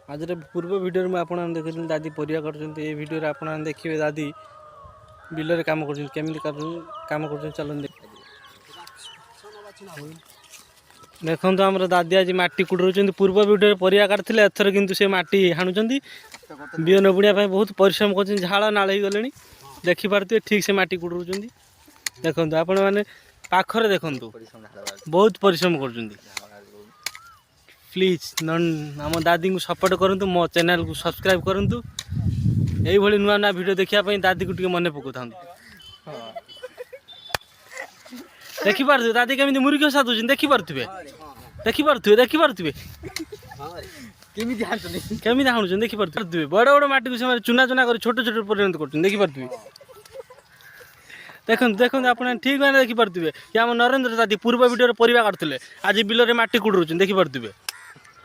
आज पूर्व वीडियो में आप देखते दादी परिया कर वीडियो आप देखिए दादी बिल काम करमी काम कर चलन देखो आम दादी आज माटी कुड़े पूर्व वीडियो परिया काटते एथर किंतु से माटी हाणुंट बिहन बुणिया बहुत परिश्रम कर झाड़ नाल हो गले देखिपे ठीक से माटी कुड़े देखो आपण मैंने पाखरे देखु बहुत परिश्रम कर प्लीज आम दादी को सपोर्ट करूँ मो चैनल को सब्सक्राइब करूँ यही नुआ नुआ वीडियो देखा दादी को टे मन पकड़ देखिपे दादी केमी मुर्गी साधु देखिपे देखिपे केमी हाणुन देखिपे बड़ बड़ माटी को चुना चुना कर छोट छोट परिणत कर देखिपे देखो देखो आप ठीक मैंने देखिपे कि आम नरेंद्र दादी पूर्व वीडियो परिवा काटुले आज बिल में माटी कुड़े देखिपे